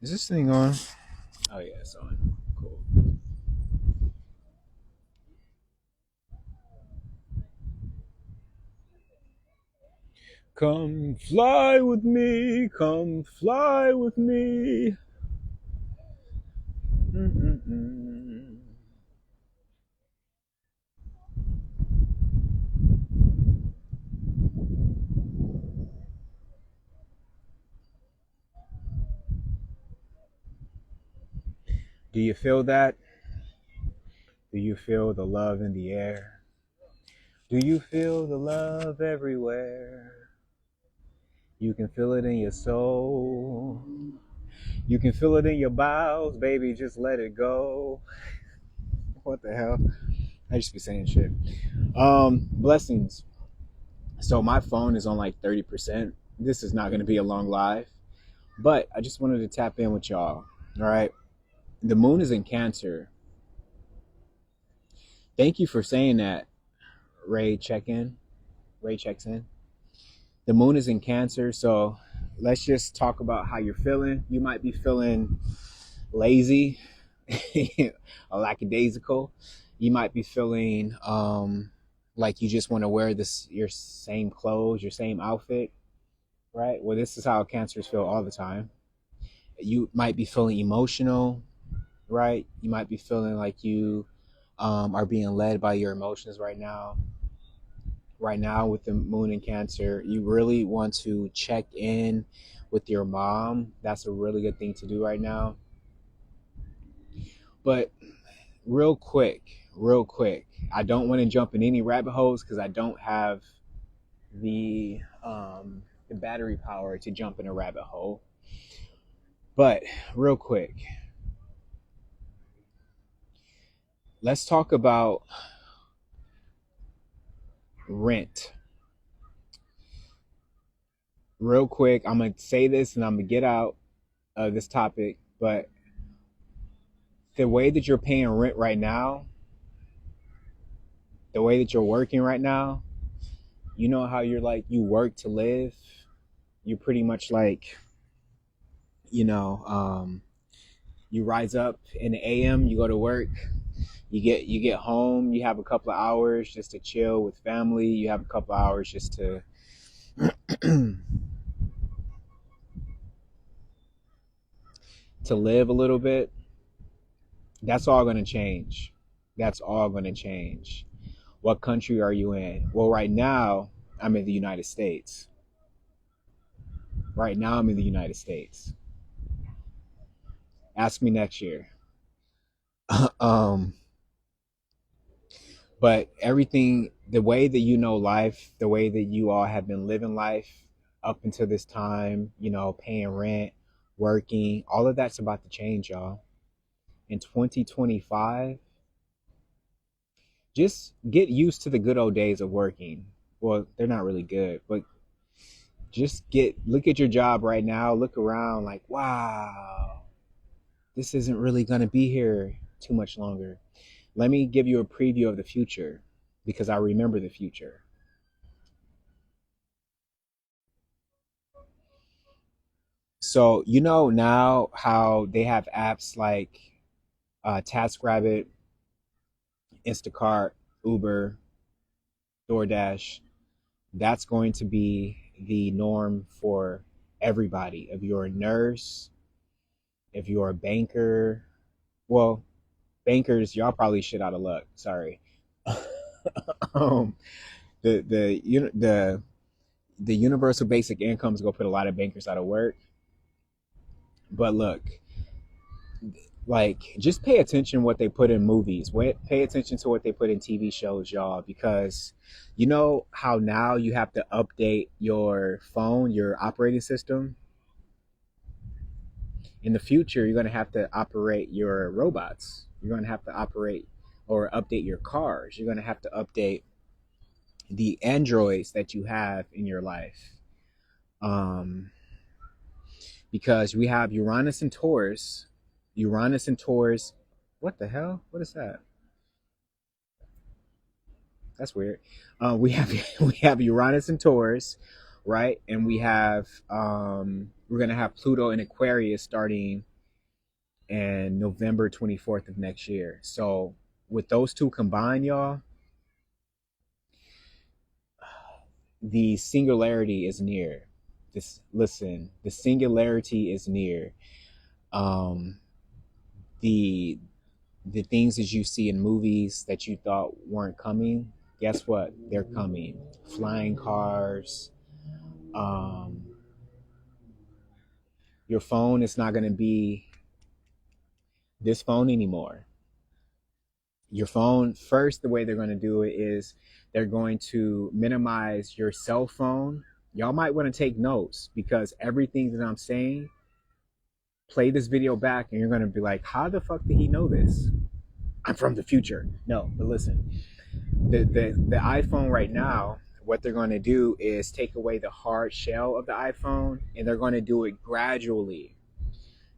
Is this thing on? Oh yeah, it's on. Cool. Come fly with me, come fly with me. Mm-mm-mm. Do you feel that? Do you feel the love in the air? Do you feel the love everywhere? You can feel it in your soul. You can feel it in your bowels, baby. Just let it go. What the hell? I just be saying shit. Blessings. So my phone is on like 30%. This is not going to be a long live, but I just wanted to tap in with y'all. All right. The moon is in Cancer. Thank you for saying that, Ray. Check in. Ray checks in. The moon is in Cancer, so let's just talk about how you're feeling. You might be feeling lazy, or lackadaisical. You might be feeling like you just want to wear this your same clothes, your same outfit, right? Well, this is how cancers feel all the time. You might be feeling emotional, right? You might be feeling like you are being led by your emotions right now. Right now, with the moon in Cancer, you really want to check in with your mom. That's a really good thing to do right now. But real quick, I don't want to jump in any rabbit holes because I don't have the battery power to jump in a rabbit hole. But real quick, let's talk about rent. Real quick, I'm gonna say this and I'm gonna get out of this topic, but the way that you're paying rent right now, the way that you're working right now, you know how you're like you work to live. You pretty much like, you know, you rise up in the AM, you go to work, you get home, you have a couple of hours just to chill with family, you have a couple of hours just to to live a little bit. That's all going to change. That's all going to change. What country are you in? Well, right now I'm in the United States. Right now I'm in the United States. Ask me next year. um but everything, the way that you know life, the way that you all have been living life up until this time, paying rent, working, all of that's about to change, y'all. In 2025, just get used to the good old days of working. Well, they're not really good, but just look at your job right now, look around like, wow, this isn't really going to be here too much longer. Let me give you a preview of the future because I remember the future. So, now how they have apps like TaskRabbit, Instacart, Uber, DoorDash. That's going to be the norm for everybody. If you're a nurse, if you're a banker, well, bankers, y'all probably shit out of luck. Sorry. um, the universal basic income is gonna put a lot of bankers out of work. But look, like just pay attention what they put in movies. Pay attention to what they put in TV shows, y'all, because you know how now you have to update your phone, your operating system. In the future, you're going to have to operate your robots. You're going to have to operate or update your cars. You're going to have to update the androids that you have in your life. Um, because we have Uranus and Taurus. Uranus and Taurus. What the hell? What is that? That's weird. We have we have Uranus and Taurus, right? And we're gonna have Pluto and Aquarius starting. and November 24th of next year. So with those two combined, y'all, the singularity is near. This listen, the singularity is near. Um, the the things that you see in movies that you thought weren't coming, guess what? They're coming. Flying cars. Um, your phone is not going to be this phone anymore. Your phone, first, the way they're going to do it is they're going to minimize your cell phone. Y'all might want to take notes because everything that I'm saying, play this video back and you're going to be like, how the fuck did he know this? I'm from the future. No, but listen, the iPhone right now, what they're going to do is take away the hard shell of the iPhone and they're going to do it gradually.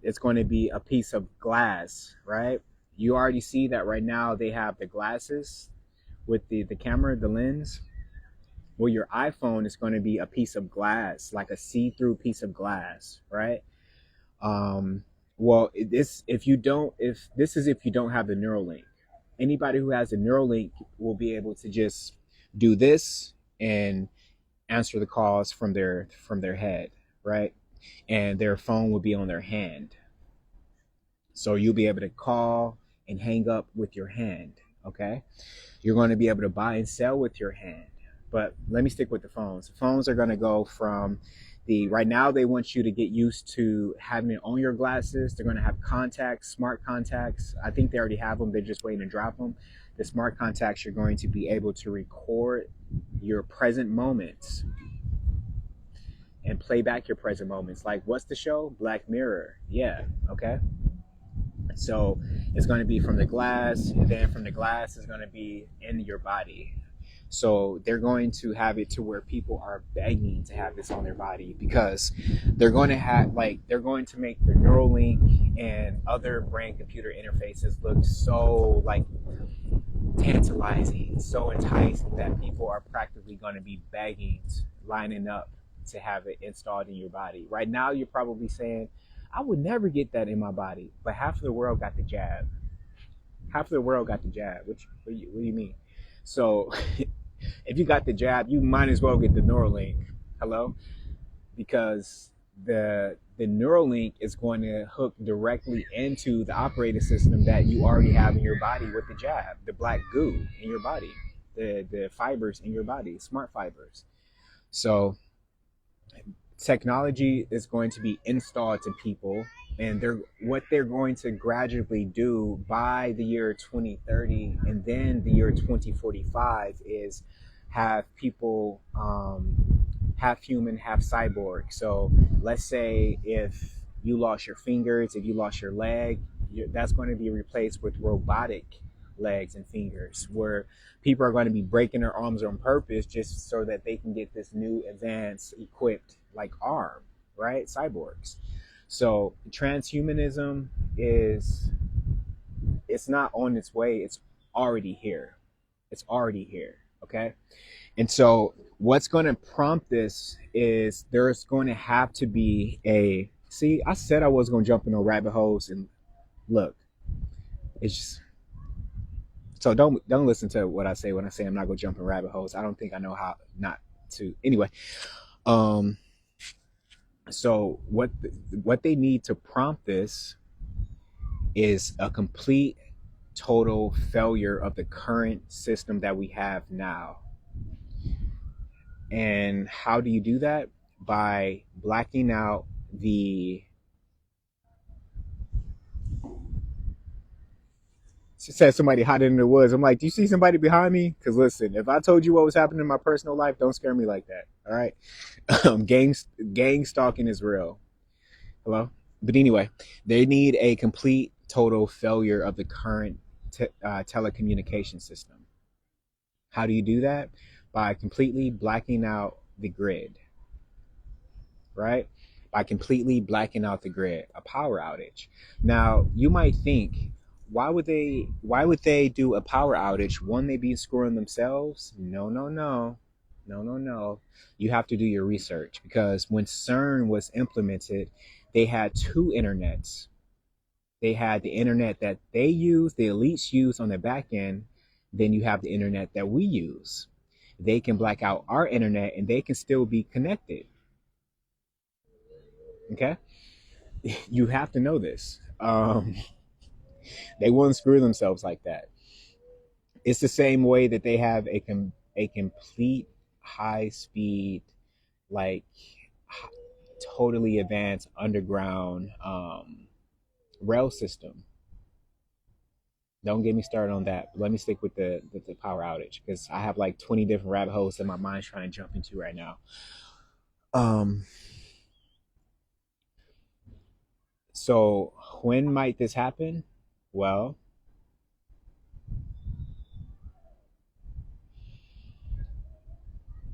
It's going to be a piece of glass, right? You already see that right now they have the glasses with the camera, the lens. Well, your iPhone is going to be a piece of glass, like a see-through piece of glass, right? Well, if you don't have the Neuralink. Anybody who has the Neuralink will be able to just do this and answer the calls from their head, right? And their phone will be on their hand. So you'll be able to call and hang up with your hand, okay? You're going to be able to buy and sell with your hand. But let me stick with the phones. The phones are going to go from right now they want you to get used to having it on your glasses. They're going to have contacts, smart contacts. I think they already have them. They're just waiting to drop them. The smart contacts, you're going to be able to record your present moments and play back your present moments. Like, what's the show? Black Mirror. Yeah, okay. So it's going to be from the glass, and then from the glass is going to be in your body. So they're going to have it to where people are begging to have this on their body because they're going to make the Neuralink and other brain computer interfaces look so like tantalizing, so enticing that people are practically going to be begging, lining up to have it installed in your body. Right now, you're probably saying, I would never get that in my body, but half of the world got the jab. Half of the world got the jab. What do you mean? So if you got the jab, you might as well get the Neuralink. Hello? Because the Neuralink is going to hook directly into the operating system that you already have in your body with the jab, the black goo in your body, the fibers in your body, smart fibers. So technology is going to be installed to people, and what they're going to gradually do by the year 2030 and then the year 2045 is have people half human, half cyborg. So let's say if you lost your fingers, if you lost your leg, that's going to be replaced with robotic legs and fingers, where people are going to be breaking their arms on purpose just so that they can get this new advanced equipped like arm, right? Cyborgs. So transhumanism it's not on its way, it's already here. It's already here, okay? And so what's going to prompt this is there's going to have to be I said I was going to jump in no rabbit holes, and look, it's just, so don't listen to what I say when I say I'm not going to jump in rabbit holes. I don't think I know how not to. Anyway, so what they need to prompt this is a complete total failure of the current system that we have now. And how do you do that? By blacking out she said somebody hiding in the woods. I'm like, do you see somebody behind me? Because listen, if I told you what was happening in my personal life, don't scare me like that. All right. Gang stalking is real. Hello? But anyway, they need a complete total failure of the current telecommunication system. How do you do that? By completely blacking out the grid, right? By completely blacking out the grid, a power outage. Now, you might think, why would they do a power outage? Wouldn't they be screwing themselves? No. You have to do your research, because when CERN was implemented, they had two internets. They had the internet that they use, the elites use on the back end. Then you have the internet that we use. They can black out our internet and they can still be connected. Okay? You have to know this. They wouldn't screw themselves like that. It's the same way that they have a complete high speed, like totally advanced underground rail system. Don't get me started on that. Let me stick with the power outage because I have like 20 different rabbit holes that my mind's trying to jump into right now. Um, so when might this happen? Well,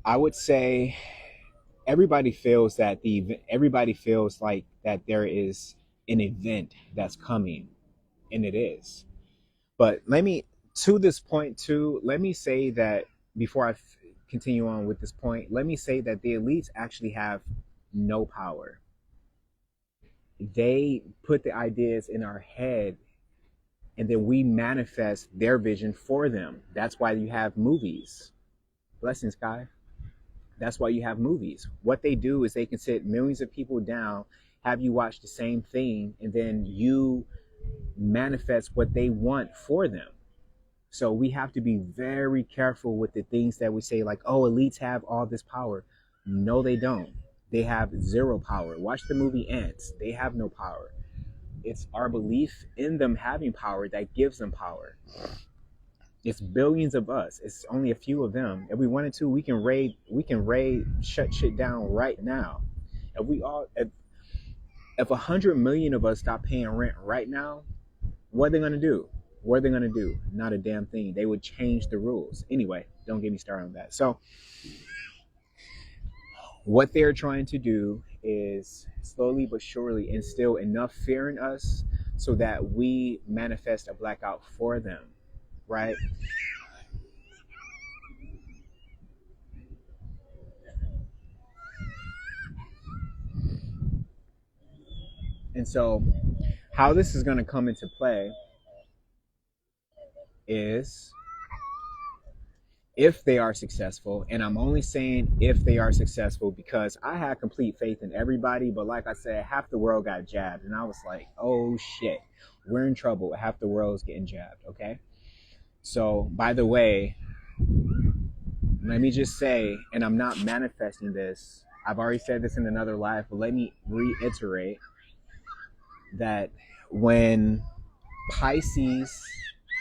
I would say everybody feels like that there is an event that's coming, and it is. But let me to this point too. Let me say that before continue on with this point, let me say that the elites actually have no power. They put the ideas in our head and then we manifest their vision for them. That's why you have movies. Blessings, Kai. That's why you have movies. What they do is they can sit millions of people down, have you watch the same thing, and then you manifest what they want for them. So we have to be very careful with the things that we say, like, oh, elites have all this power. No, they don't. They have zero power. Watch the movie Ants. They have no power. It's our belief in them having power that gives them power. It's billions of us. It's only a few of them. If we wanted to, we can shut shit down right now. If 100 million of us stop paying rent right now, what are they gonna do? What are they gonna do? Not a damn thing. They would change the rules. Anyway, don't get me started on that. So what they're trying to do is slowly but surely instill enough fear in us so that we manifest a blackout for them, right? And so how this is going to come into play is if they are successful, and I'm only saying if they are successful because I had complete faith in everybody, but like I said, half the world got jabbed, and I was like, oh shit, we're in trouble. Half the world's getting jabbed, okay? So, by the way, let me just say, and I'm not manifesting this, I've already said this in another live, but let me reiterate that when Pisces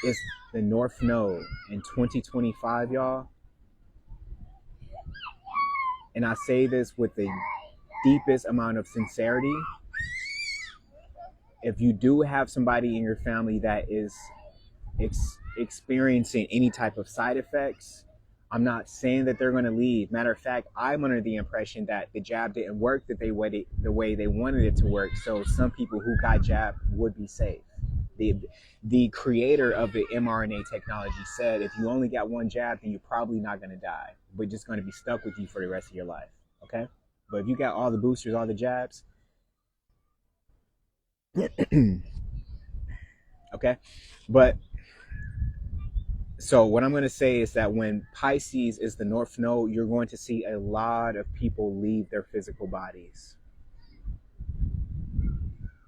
is the North Node in 2025, y'all, and I say this with the deepest amount of sincerity, if you do have somebody in your family that is experiencing any type of side effects, I'm not saying that they're going to leave. Matter of fact, I'm under the impression that the jab didn't work the way they wanted it to work. So some people who got jabbed would be safe. The creator of the mRNA technology said if you only got one jab, then you're probably not going to die. We're just going to be stuck with you for the rest of your life. Okay? But if you got all the boosters, all the jabs, okay? But so what I'm going to say is that when Pisces is the North Node, you're going to see a lot of people leave their physical bodies.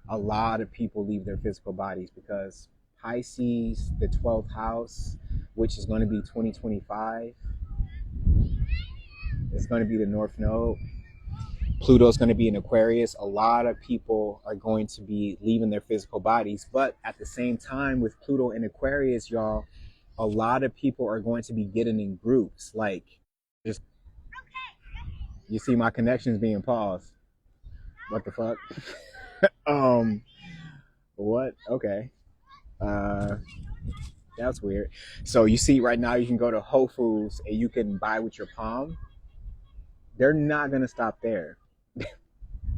A lot of people leave their physical bodies because Pisces, the 12th house, which is going to be 2025, is going to be the North Node. Pluto's going to be in Aquarius. A lot of people are going to be leaving their physical bodies. But at the same time, with Pluto in Aquarius, y'all, a lot of people are going to be getting in groups. Like, just, you see my connections being paused. What the fuck? What? Okay. That's weird. So you see right now you can go to Whole Foods and you can buy with your palm. They're not going to stop there.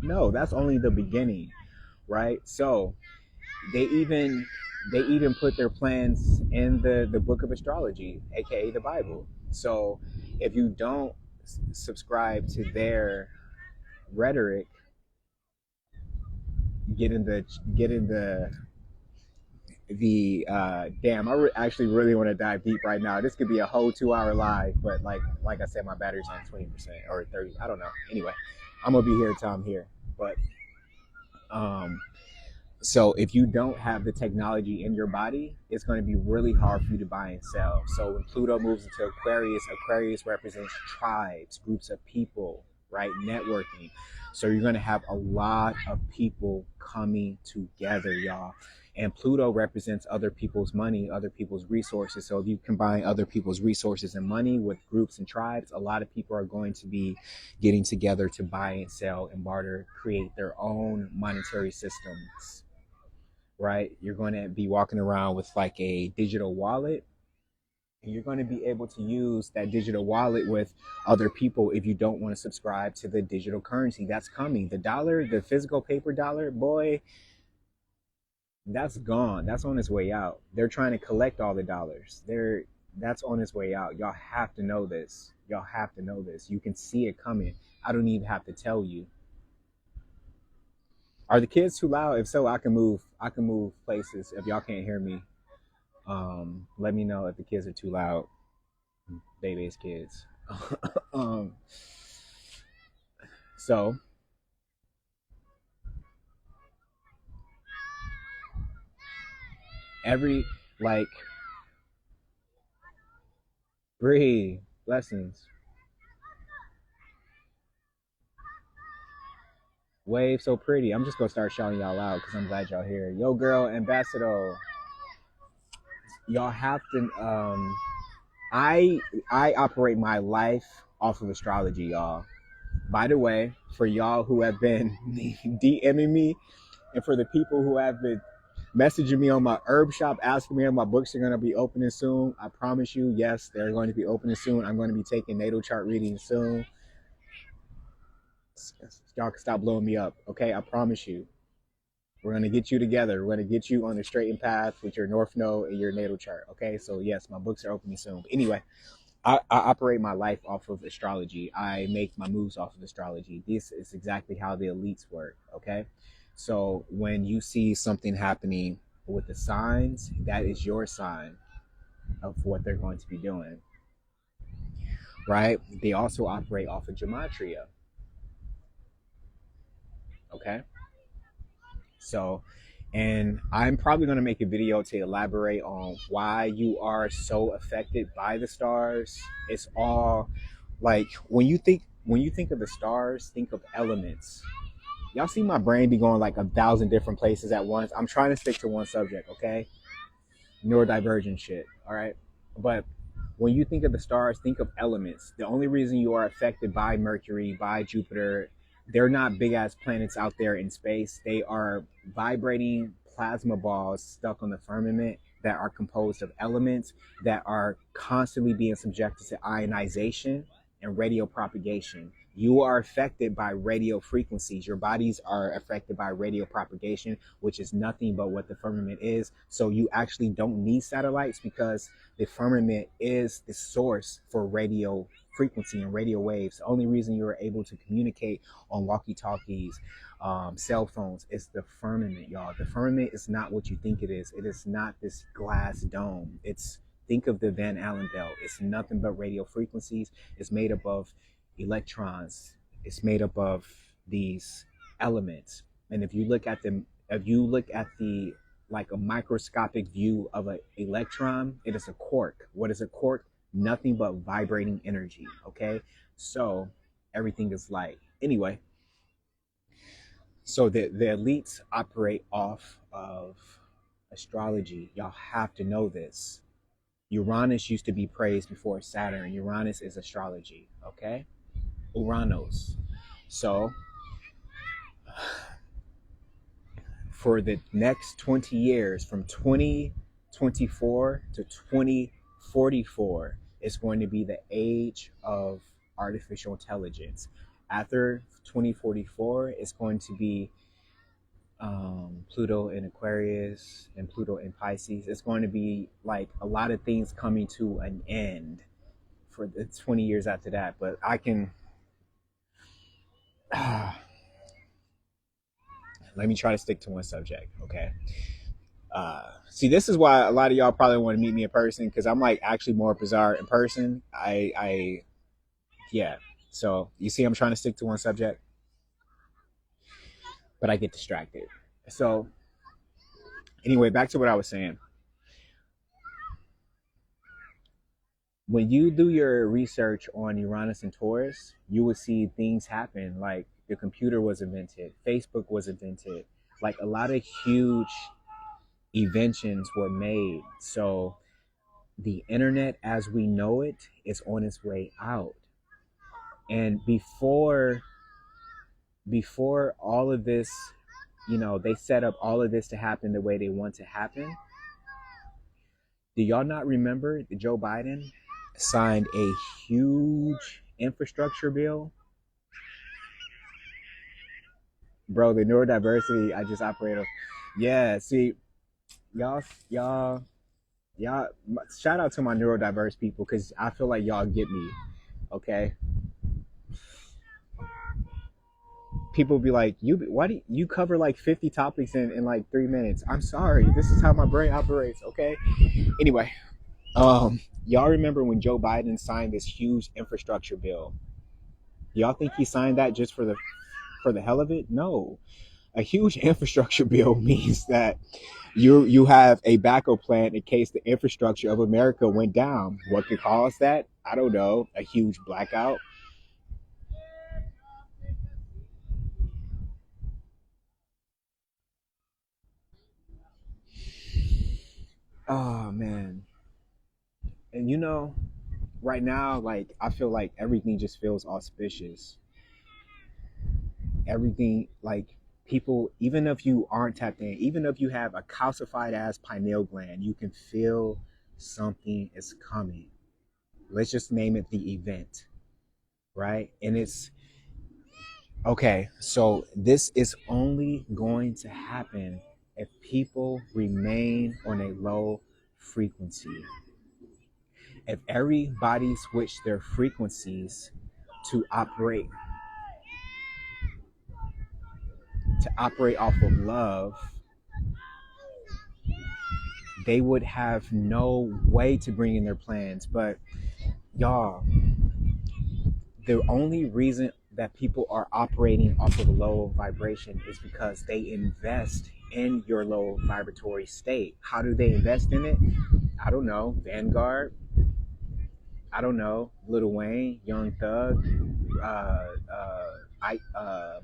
No, that's only the beginning, right? So they even put their plans in the book of astrology, aka the Bible. So if you don't subscribe to their rhetoric, get in the damn, actually really want to dive deep right now. This could be a whole 2 hour live, but like I said, my battery's on 20% or 30. I don't know. Anyway, I'm gonna be here till I'm here. But um, so if you don't have the technology in your body, it's going to be really hard for you to buy and sell. So when Pluto moves into Aquarius, Aquarius represents tribes, groups of people, right? Networking. So you're going to have a lot of people coming together, y'all. And Pluto represents other people's money, other people's resources. So if you combine other people's resources and money with groups and tribes, a lot of people are going to be getting together to buy and sell and barter, create their own monetary systems, right? You're going to be walking around with like a digital wallet, and you're going to be able to use that digital wallet with other people if you don't want to subscribe to the digital currency that's coming. The dollar, the physical paper dollar, boy, that's gone. That's on its way out. They're trying to collect all the dollars. That's on its way out. Y'all have to know this. Y'all have to know this. You can see it coming. I don't even have to tell you. Are the kids too loud? If so, I can move places. If y'all can't hear me, let me know if the kids are too loud. Baby's kids. um, so every like breathe blessings. Wave so pretty. I'm just gonna start shouting y'all out because I'm glad y'all here. Yo, girl, ambassador. Y'all have to. I operate my life off of astrology, y'all. By the way, for y'all who have been DMing me, and for the people who have been messaging me on my herb shop, asking me if my books are going to be opening soon, I promise you, yes, they're going to be opening soon. I'm going to be taking natal chart readings soon. Y'all can stop blowing me up, okay? I promise you. We're going to get you together. We're going to get you on the straightened path with your North Node and your natal chart, okay? So, yes, my books are opening soon. But anyway, I operate my life off of astrology. I make my moves off of astrology. This is exactly how the elites work, okay? So when you see something happening with the signs, that is your sign of what they're going to be doing, right? They also operate off of gematria, okay? So, and I'm probably going to make a video to elaborate on why you are so affected by the stars. It's all like when you think of the stars, think of elements. Y'all see my brain be going like 1,000 different places at once. I'm trying to stick to one subject, okay? Neurodivergent shit, all right? But when you think of the stars, think of elements. The only reason you are affected by Mercury, by Jupiter, they're not big ass planets out there in space. They are vibrating plasma balls stuck on the firmament that are composed of elements that are constantly being subjected to ionization and radio propagation. You are affected by radio frequencies. Your bodies are affected by radio propagation, which is nothing but what the firmament is. So you actually don't need satellites because the firmament is the source for radio frequency and radio waves. The only reason you're able to communicate on walkie-talkies, cell phones, is the firmament, y'all. The firmament is not what you think it is. It is not this glass dome. Think of the Van Allen belt. It's nothing but radio frequencies. It's made up of electrons. It's made up of these elements. And if you look at the like a microscopic view of an electron, it is a quark. What is a quark? Nothing but vibrating energy. Okay, so everything is light. Anyway, so the elites operate off of astrology. Y'all have to know this. Uranus used to be praised before Saturn. Uranus is astrology. Okay, Uranus. So for the next 20 years, from 2024 to 2044, it's going to be the age of artificial intelligence. After 2044, it's going to be Pluto in Aquarius and Pluto in Pisces. It's going to be like a lot of things coming to an end for the 20 years after that. But I can... let me try to stick to one subject, okay? See, this is why a lot of y'all probably want to meet me in person, because I'm like actually more bizarre in person. Yeah. So you see, I'm trying to stick to one subject, but I get distracted. So anyway, back to what I was saying. When you do your research on Uranus and Taurus, you will see things happen. Like the computer was invented, Facebook was invented, like a lot of huge inventions were made. So the internet as we know it is on its way out. And before all of this, they set up all of this to happen the way they want to happen. Do y'all not remember that Joe Biden signed a huge infrastructure bill? Bro, the neurodiversity I just operate on. Yeah, see, y'all, y'all, shout out to my neurodiverse people, because I feel like y'all get me, okay? People be like, why do you cover like 50 topics in like 3 minutes? I'm sorry, this is how my brain operates, okay? Anyway, y'all remember when Joe Biden signed this huge infrastructure bill? Y'all think he signed that just for the hell of it? No. A huge infrastructure bill means that you have a backup plan in case the infrastructure of America went down. What could cause that? I don't know. A huge blackout. Oh man. And right now, like I feel like everything just feels auspicious. Everything, like, people, even if you aren't tapped in, even if you have a calcified ass pineal gland, you can feel something is coming. Let's just name it the event, right? And it's okay. So this is only going to happen if people remain on a low frequency. If everybody switched their frequencies to operate off of love, they would have no way to bring in their plans. But y'all, the only reason that people are operating off of a low vibration is because they invest in your low vibratory state. How do they invest in it? I don't know. Vanguard. I don't know. Lil Wayne, Young Thug,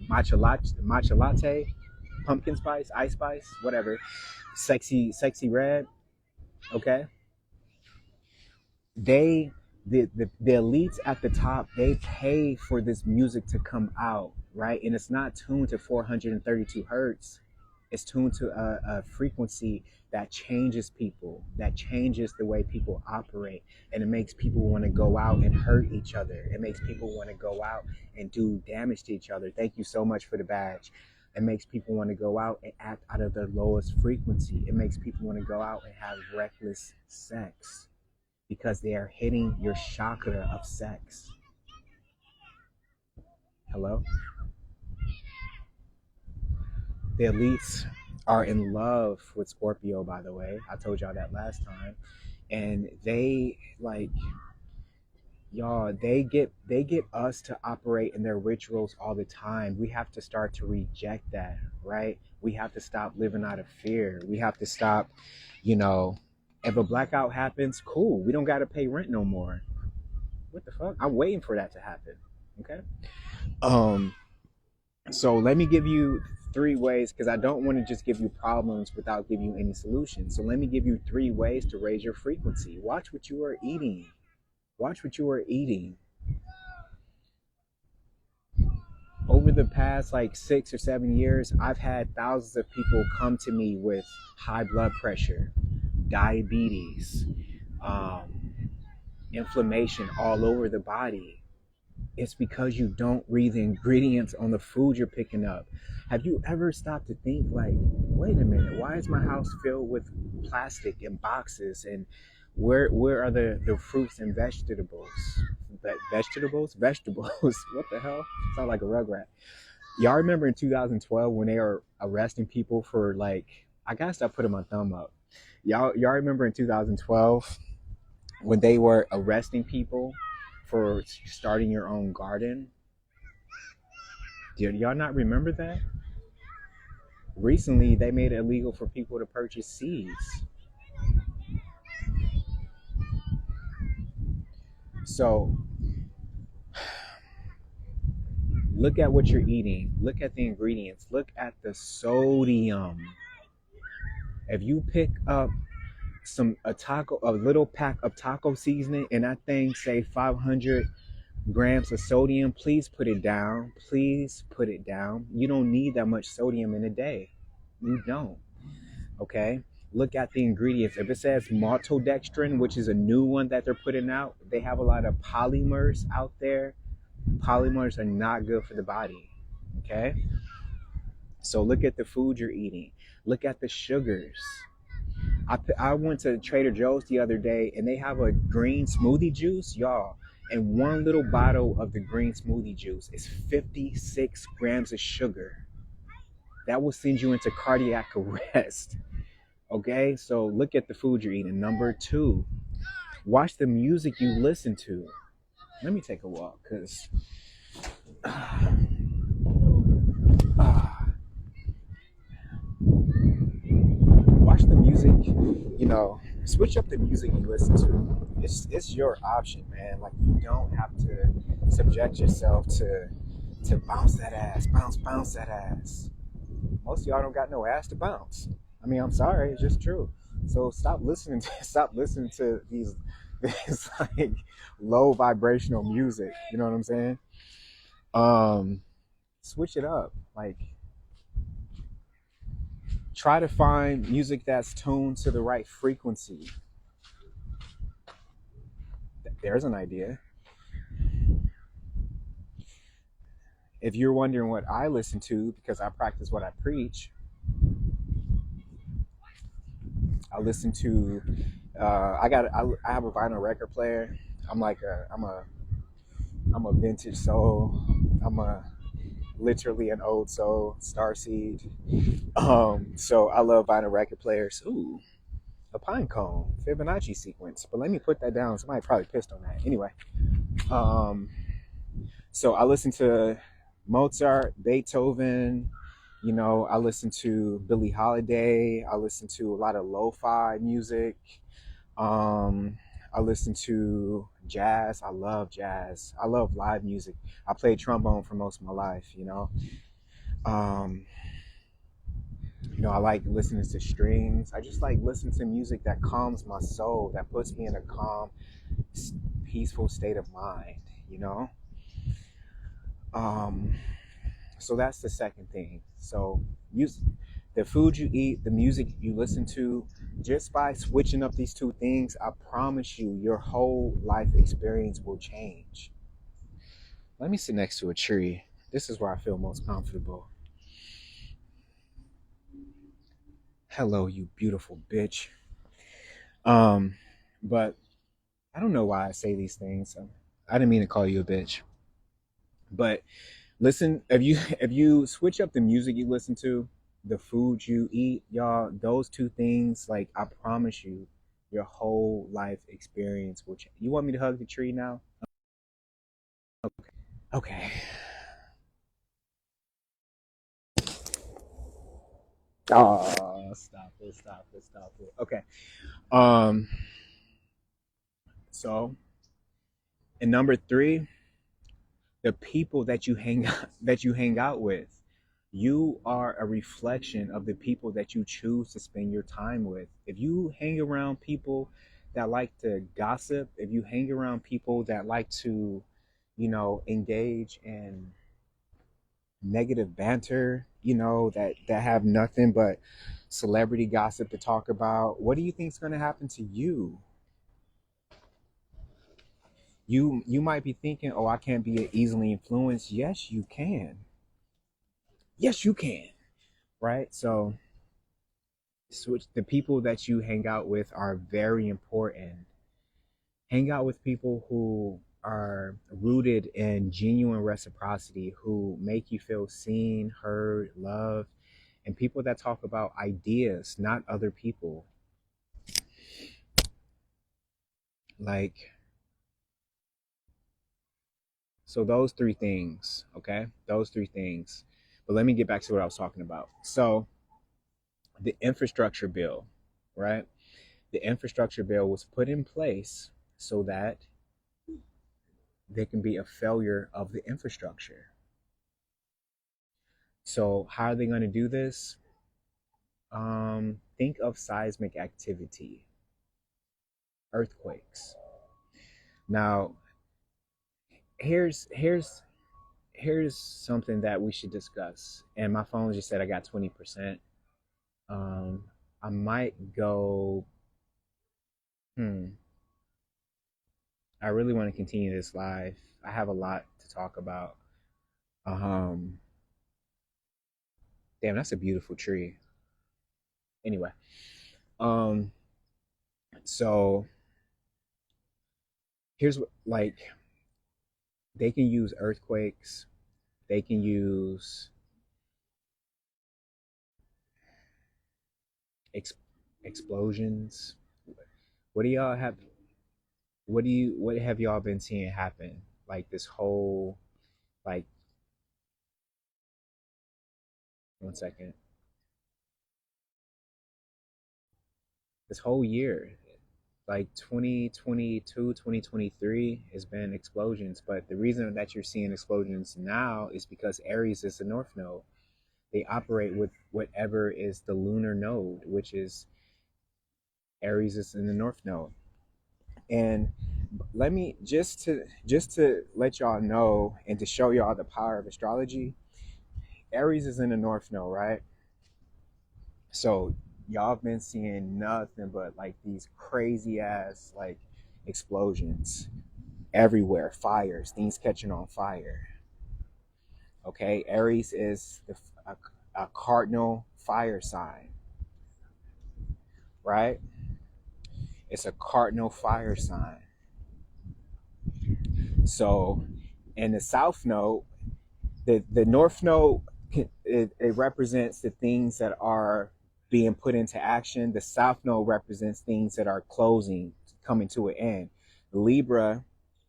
matcha latte, pumpkin spice, ice spice, whatever. Sexy red. Okay. they the elites at the top, they pay for this music to come out, right? And it's not tuned to 432 hertz. It's tuned to a frequency that changes people, that changes the way people operate, and it makes people want to go out and hurt each other. It makes people want to go out and do damage to each other. Thank you so much for the badge. It makes people want to go out and act out of their lowest frequency. It makes people want to go out and have reckless sex because they are hitting your chakra of sex. Hello? The elites are in love with Scorpio, by the way. I told y'all that last time. And they y'all, they get us to operate in their rituals all the time. We have to start to reject that, right? We have to stop living out of fear. We have to stop, if a blackout happens, cool. We don't got to pay rent no more. What the fuck? I'm waiting for that to happen. Okay. So let me give you 3 ways, because I don't want to just give you problems without giving you any solutions. So let me give you 3 ways to raise your frequency. Watch what you are eating. Watch what you are eating. Over the past 6 or 7 years, I've had thousands of people come to me with high blood pressure, diabetes, inflammation all over the body. It's because you don't read the ingredients on the food you're picking up. Have you ever stopped to think wait a minute, why is my house filled with plastic and boxes, and where are the fruits and vegetables? Vegetables? What the hell? Sound like a rugrat. Y'all remember in 2012 when they were arresting people for I gotta stop putting my thumb up. Y'all remember in 2012 when they were arresting people for starting your own garden? Did y'all not remember that? Recently, they made it illegal for people to purchase seeds. So look at what you're eating. Look at the ingredients. Look at the sodium. If you pick up a little pack of taco seasoning, and that thing say 500 grams of sodium, please put it down. Please put it down. You don't need that much sodium in a day. You don't. Okay. Look at the ingredients. If it says maltodextrin, which is a new one that they're putting out, they have a lot of polymers out there. Polymers are not good for the body. Okay. So look at the food you're eating. Look at the sugars. I went to Trader Joe's the other day and they have a green smoothie juice, y'all. And one little bottle of the green smoothie juice is 56 grams of sugar. That will send you into cardiac arrest. Okay, so look at the food you're eating. Number two, watch the music you listen to. Let me take a walk because watch the music, switch up the music you listen to. It's your option, man. Like, you don't have to subject yourself to bounce that ass, bounce that ass. Most of y'all don't got no ass to bounce. I mean, I'm sorry, it's just true. So stop listening to these this like low vibrational music. You know what I'm saying? Switch it up. Like, try to find music that's tuned to the right frequency. There's an idea. If you're wondering what I listen to, because I practice what I preach, I listen to. I have a vinyl record player. I'm a vintage soul. I'm literally an old soul, starseed. So I love vinyl record players. Ooh, a pine cone, Fibonacci sequence. But let me put that down. Somebody probably pissed on that. Anyway, so I listen to Mozart, Beethoven. I listen to Billie Holiday. I listen to a lot of lo-fi music. I listen to jazz. I love jazz. I love live music. I played trombone for most of my life. I like listening to strings. I just like listening to music that calms my soul, that puts me in a calm, peaceful state of mind. So that's the second thing. So music, the food you eat, the music you listen to, just by switching up these two things, I promise you, your whole life experience will change. Let me sit next to a tree. This is where I feel most comfortable. Hello, you beautiful bitch. But I don't know why I say these things. I didn't mean to call you a bitch. But listen, if you switch up the music you listen to, the food you eat, y'all, those two things, like, I promise you, your whole life experience will change. You want me to hug the tree now? Okay. Oh, stop it. Okay. So, and number three, the people that you hang out with. You are a reflection of the people that you choose to spend your time with. If you hang around people that like to gossip, if you hang around people that like to, engage in negative banter, that have nothing but celebrity gossip to talk about, what do you think is going to happen to you? You might be thinking, oh, I can't be easily influenced. Yes, you can. Yes, you can. Right? So switch the people that you hang out with are very important. Hang out with people who are rooted in genuine reciprocity, who make you feel seen, heard, loved, and people that talk about ideas, not other people. Like, so those three things, okay? Those three things. But let me get back to what I was talking about. So the infrastructure bill, right? The infrastructure bill was put in place so that there can be a failure of the infrastructure. So how are they going to do this? Think of seismic activity, earthquakes. Now, here's something that we should discuss. And my phone just said I got 20%. I might go. I really want to continue this live. I have a lot to talk about. Um, Damn, that's a beautiful tree. Anyway, um, so here's what, like, they can use earthquakes, they can use ex- explosions. What do y'all have? What have y'all been seeing happen? Like this whole, like, one second, this whole year, like 2022, 2023 has been explosions. But the reason that you're seeing explosions now is because Aries is the north node. They operate with whatever is the lunar node, which is Aries is in the north node. And let me just to let y'all know and to show y'all the power of astrology. Aries is in the north node, right? So y'all have been seeing nothing but like these crazy ass like explosions everywhere, fires, things catching on fire. Okay, Aries is a cardinal fire sign, right? It's a cardinal fire sign. So, in the south node, the north node, it represents the things that are being put into action. The south node represents things that are closing, coming to an end. Libra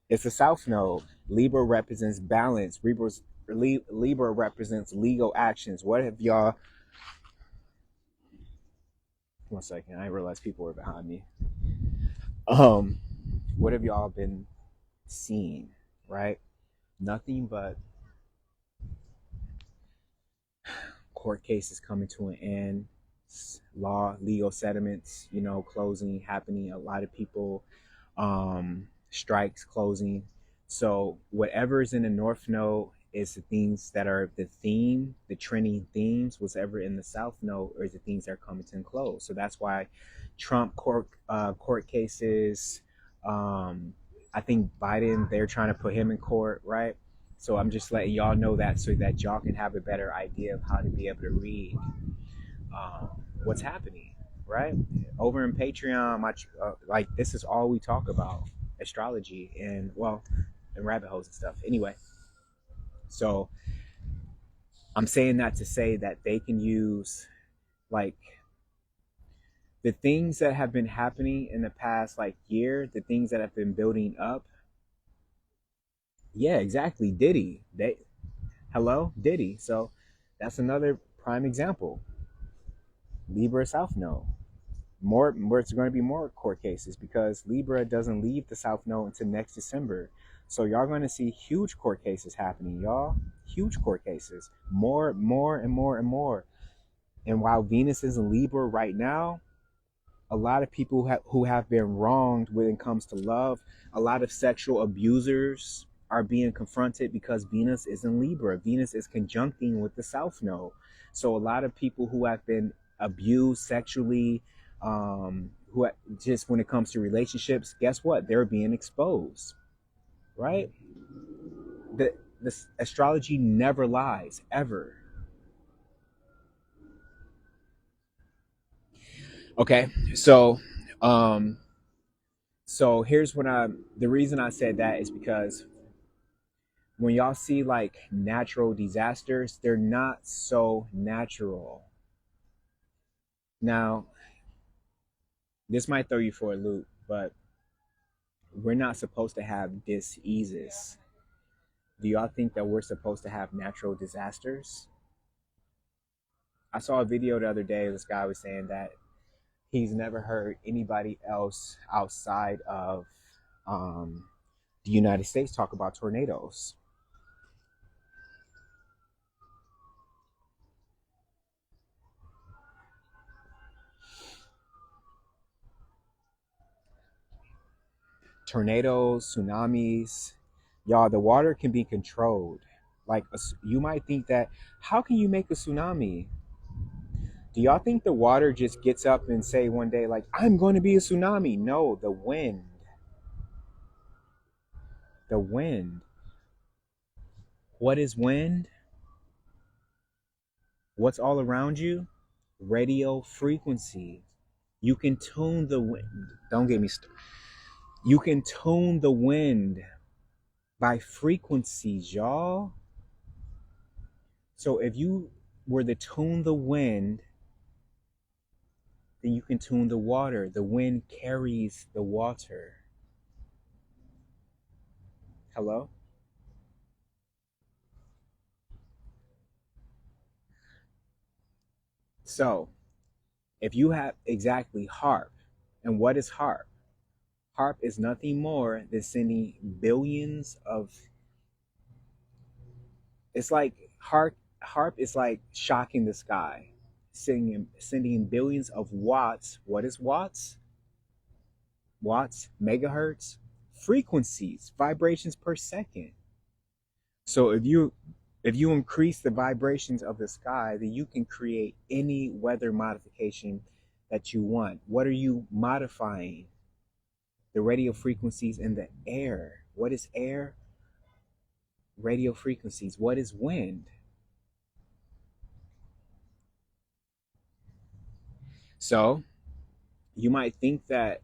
is the south node. Libra represents balance. Libra represents legal actions. What have y'all? One second, I realized people were behind me. Um, what have y'all been seeing? Right, nothing but court cases coming to an end, legal settlements, closing, happening. A lot of people, strikes closing. So whatever is in the North Node is the things that are the theme, the trending themes. Whatever in the South Node is the things that are coming to a close. So that's why Trump court cases. I think Biden, they're trying to put him in court, right? So I'm just letting y'all know that so that y'all can have a better idea of how to be able to read what's happening, right? Over in Patreon, like this is all we talk about, astrology and and rabbit holes and stuff. Anyway, so I'm saying that to say that they can use like the things that have been happening in the past like year, the things that have been building up. Yeah, exactly. Diddy. So that's another prime example. Libra South Node. Where it's going to be more court cases because Libra doesn't leave the South Node until next December. So y'all going to see huge court cases happening, y'all. Huge court cases. More, and more and more. And while Venus is in Libra right now, a lot of people who have been wronged when it comes to love, a lot of sexual abusers are being confronted because Venus is in Libra. Venus is conjuncting with the South Node. So a lot of people who have been abused sexually, who just when it comes to relationships, guess what? They're being exposed, right? The astrology never lies, ever. Okay, um, so here's the reason I said that is because when y'all see like natural disasters, they're not so natural. Now, this might throw you for a loop, but we're not supposed to have diseases. Do y'all think that we're supposed to have natural disasters? I saw a video the other day. This guy was saying that he's never heard anybody else outside of um, the United States talk about tornadoes. Tornadoes, tsunamis, y'all. The water can be controlled. Like you might think that, how can you make a tsunami? Do y'all think the water just gets up and say one day like, I'm going to be a tsunami? No, the wind. The wind. What is wind? What's all around you? Radio frequency. You can tune the wind. Don't get me started. You can tune the wind by frequencies, y'all. So if you were to tune the wind, then you can tune the water. The wind carries the water. Hello? So if you have exactly harp, and what is harp? Harp is nothing more than sending billions of, it's like harp is like shocking the sky, sending billions of watts. What is watts? Watts, megahertz, frequencies, vibrations per second. So if you increase the vibrations of the sky, then you can create any weather modification that you want. What are you modifying? The radio frequencies in the air. What is air? Radio frequencies. What is wind? So you might think that,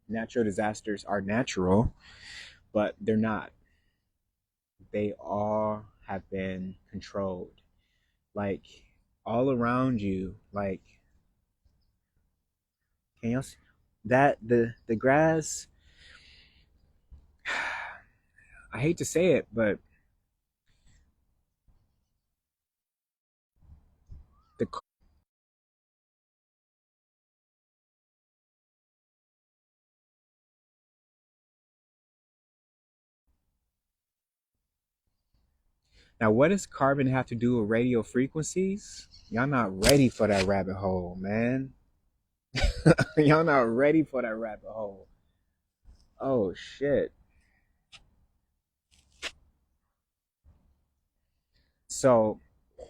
natural disasters are natural, but they're not. They all have been controlled. Like all around you, like, can you see that the grass, I hate to say it, but the now what does carbon have to do with radio frequencies? Y'all not ready for that rabbit hole, man. Y'all not ready for that rabbit hole. Oh shit. So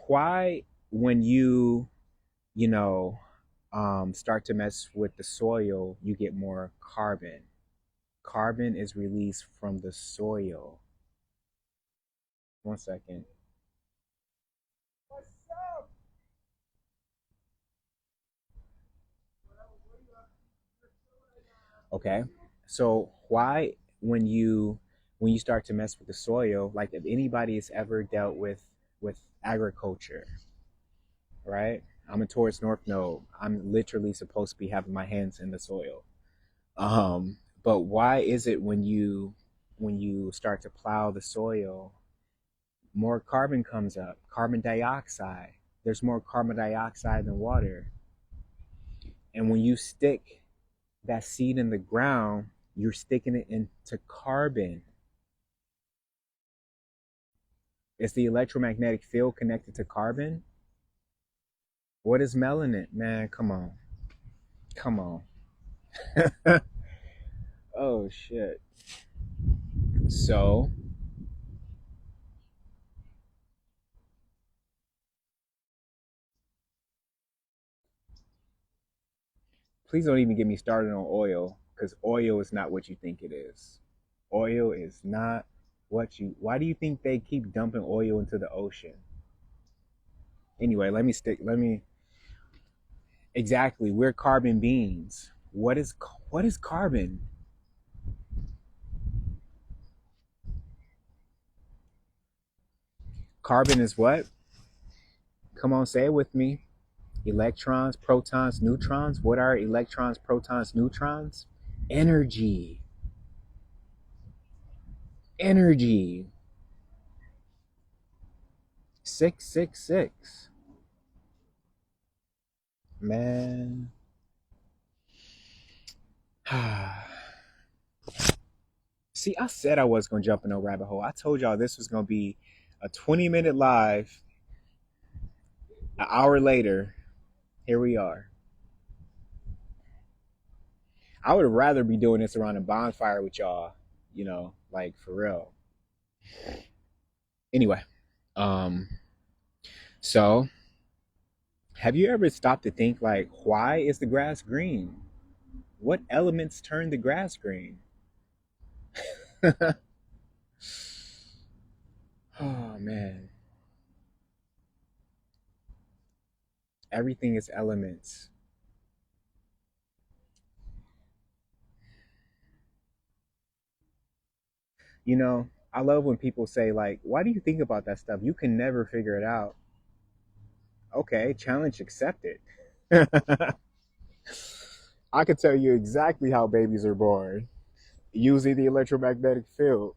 why, when you know start to mess with the soil, you get more carbon? Carbon is released from the soil. One second. Okay. So why, when you start to mess with the soil, like if anybody has ever dealt with agriculture, right? I'm a Taurus North Node. I'm literally supposed to be having my hands in the soil. But why is it when you start to plow the soil, more carbon comes up, carbon dioxide. There's more carbon dioxide than water. And when you stick that seed in the ground, you're sticking it into carbon. Is the electromagnetic field connected to carbon? What is melanin? Man, come on. Come on. Oh shit. So please don't even get me started on oil, because oil is not what you think it is. Oil is not why do you think they keep dumping oil into the ocean? Anyway, exactly, we're carbon beings. What is carbon? Carbon is what? Come on, say it with me. Electrons, protons, neutrons. What are electrons, protons, neutrons? Energy. Energy. 666. Man. See, I said I was going to jump in a rabbit hole. I told y'all this was going to be a 20-minute live. An hour later, here we are. I would rather be doing this around a bonfire with y'all, like for real. Anyway, so have you ever stopped to think, like, why is the grass green? What elements turn the grass green? Oh man, everything is elements. I love when people say, like, why do you think about that stuff? You can never figure it out. Okay, challenge accepted. I can tell you exactly how babies are born using the electromagnetic field.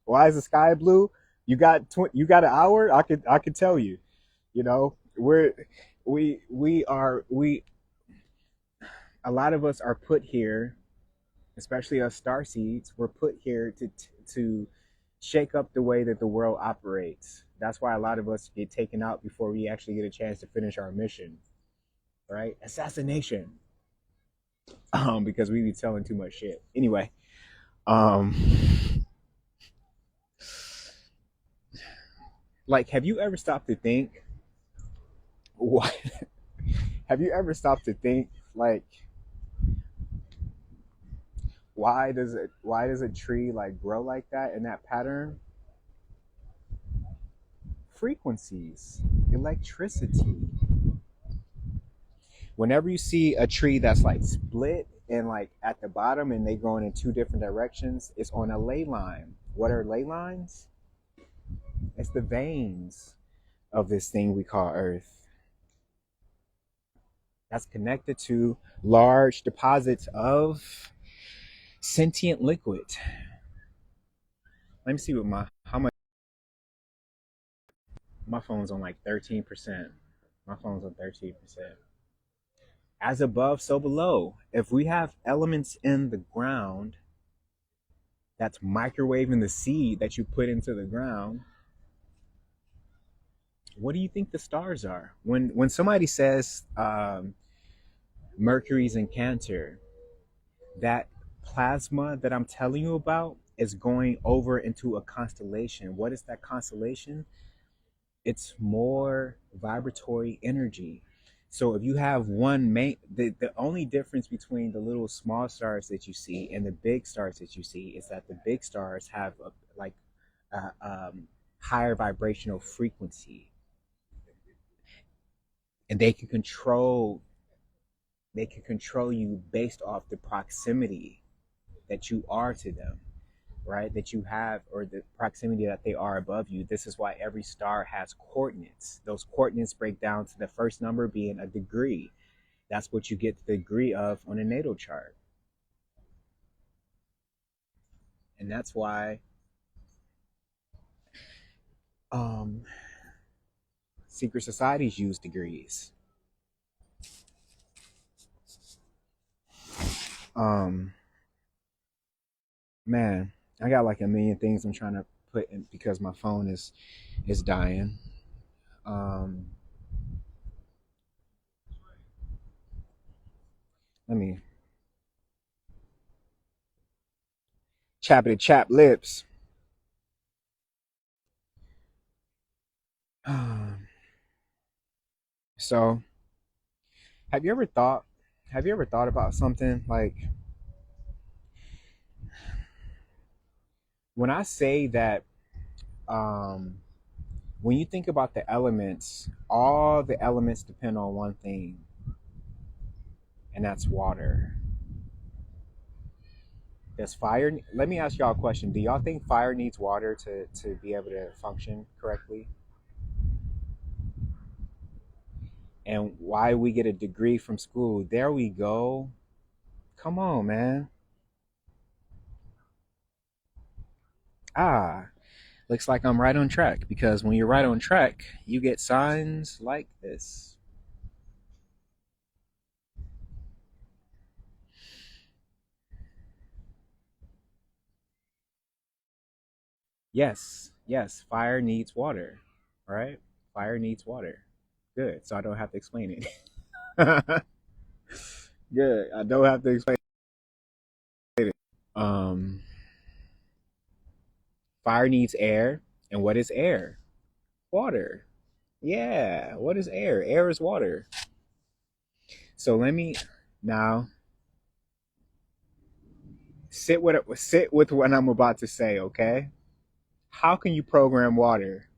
Why is the sky blue? You got an hour? I could tell you. We're we a lot of us are put here, especially us star seeds. We're put here to shake up the way that the world operates. That's why a lot of us get taken out before we actually get a chance to finish our mission. Right? Assassination. Because we be telling too much shit. Anyway, um, like, have you ever stopped to think? What? Have you ever stopped to think, like, why does a tree like grow like that in that pattern? Frequencies, electricity. Whenever you see a tree that's like split and like at the bottom and they going in two different directions, it's on a ley line. What are ley lines? It's the veins of this thing we call Earth. That's connected to large deposits of sentient liquid. Let me see how much. My phone's on like 13%. My phone's on 13%. As above, so below. If we have elements in the ground that's microwaving the seed that you put into the ground, what do you think the stars are? When somebody says Mercury's in Cancer, that plasma that I'm telling you about is going over into a constellation. What is that constellation? It's more vibratory energy. So if you have the only difference between the little small stars that you see and the big stars that you see is that the big stars have higher vibrational frequency, and they can control you based off the proximity that you are to them, right? That you have, or the proximity that they are above you. This is why every star has coordinates. Those coordinates break down to the first number being a degree. That's what you get the degree of on a natal chart. And that's why secret societies use degrees. Man, I got like a million things I'm trying to put in because my phone is dying. Um, Let me chappity chap lips. So, have you ever thought? Have you ever thought about something like when I say that? Um, when you think about the elements, all the elements depend on one thing, and that's water. Does fire? Let me ask y'all a question. Do y'all think fire needs water to be able to function correctly? and why we get a degree from school. There we go. Come on, man. Ah, looks like I'm right on track because when you're right on track, you get signs like this. Yes, yes, fire needs water, right? Fire needs water. Good, so I don't have to explain it. Good, I don't have to explain it. Fire needs air, and what is air? Water. Yeah, what is air? Air is water. So let me now sit with what I'm about to say, okay? How can you program water?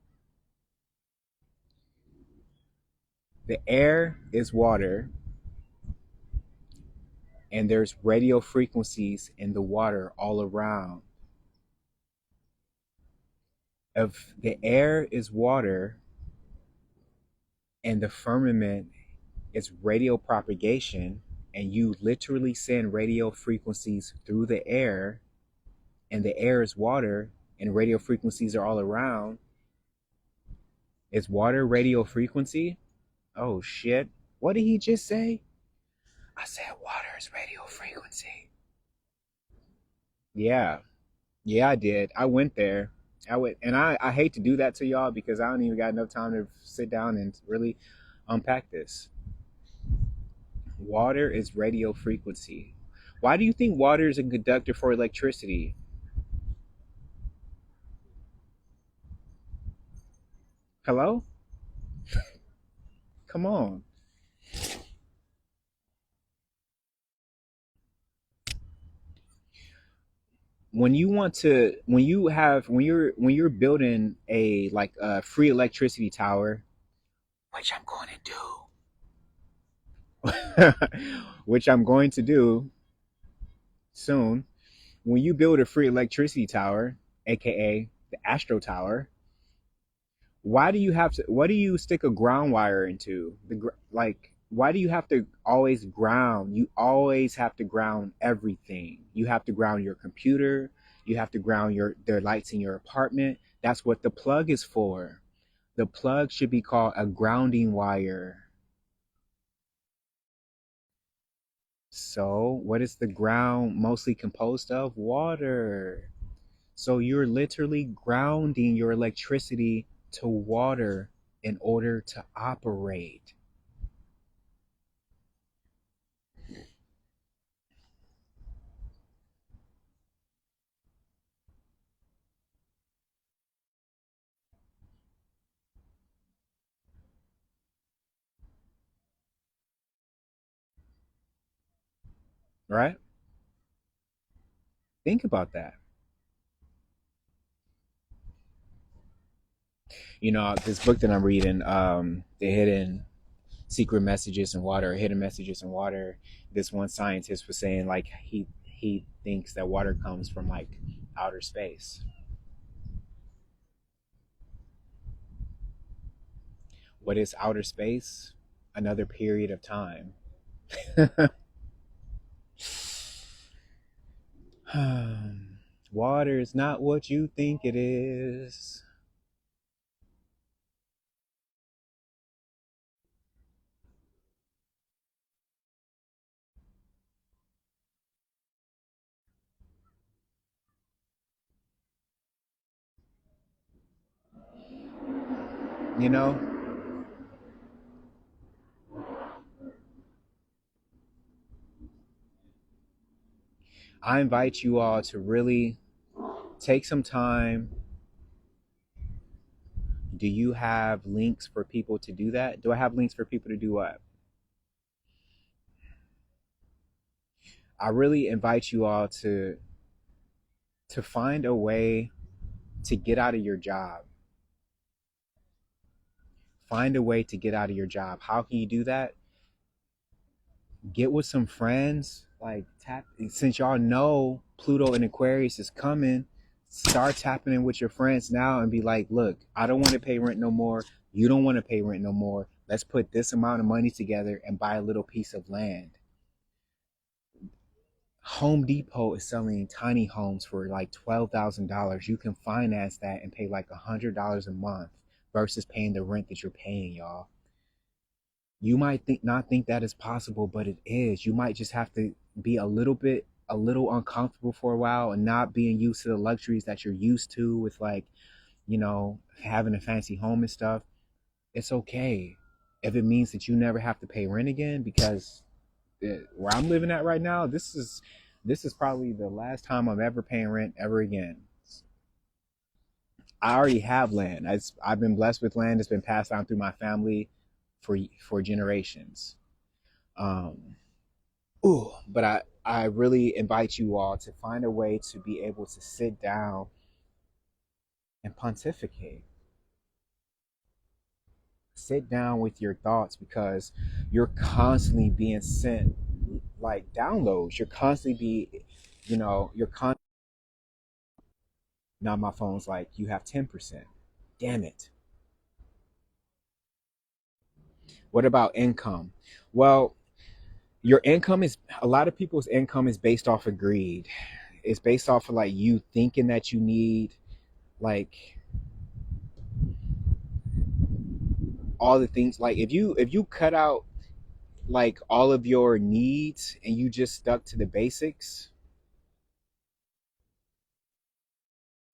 The air is water, and there's radio frequencies in the water all around. If the air is water and the firmament is radio propagation, and you literally send radio frequencies through the air, and the air is water and radio frequencies are all around, is water radio frequency? Oh shit. What did he just say? I said water is radio frequency. Yeah. Yeah, I did. I went there. I went, and I hate to do that to y'all because I don't even got enough time to sit down and really unpack this. Water is radio frequency. Why do you think water is a conductor for electricity? Hello? Come on. When you want to when you're building a like a free electricity tower, which I'm going to do, which I'm going to do soon. When you build a free electricity tower, aka the Astro Tower, why do you have to? What do you stick a ground wire into? Like, why do you have to always ground? You always have to ground everything. You have to ground your computer. You have to ground the lights in your apartment. That's what the plug is for. The plug should be called a grounding wire. So, what is the ground mostly composed of? Water. So, you're literally grounding your electricity to water in order to operate, right? Think about that. This book that I'm reading, The Hidden Secret Messages in Water, Hidden Messages in Water. This one scientist was saying like he thinks that water comes from like outer space. What is outer space? Another period of time. Water is not what you think it is. You know, I invite you all to really take some time. Do you have links for people to do that? Do I have links for people to do what? I really invite you all to find a way to get out of your job. Find a way to get out of your job. How can you do that? Get with some friends. Like tap since y'all know Pluto and Aquarius is coming, start tapping in with your friends now and be like, look, I don't want to pay rent no more. You don't want to pay rent no more. Let's put this amount of money together and buy a little piece of land. Home Depot is selling tiny homes for like $12,000. You can finance that and pay like $100 a month versus paying the rent that you're paying, y'all. You might not think that is possible, but it is. You might just have to be a little uncomfortable for a while and not being used to the luxuries that you're used to with, like, having a fancy home and stuff. It's okay if it means that you never have to pay rent again, because where I'm living at right now, this is probably the last time I'm ever paying rent ever again. I already have land. I've been blessed with land that's been passed down through my family for generations. Um, but I really invite you all to find a way to be able to sit down and pontificate. Sit down with your thoughts, because you're constantly being sent like downloads. You're constantly you're now my phone's like, you have 10%. Damn it. What about income? Well, your income is, a lot of people's income is based off of greed. It's based off of like you thinking that you need like all the things. Like if you cut out like all of your needs and you just stuck to the basics,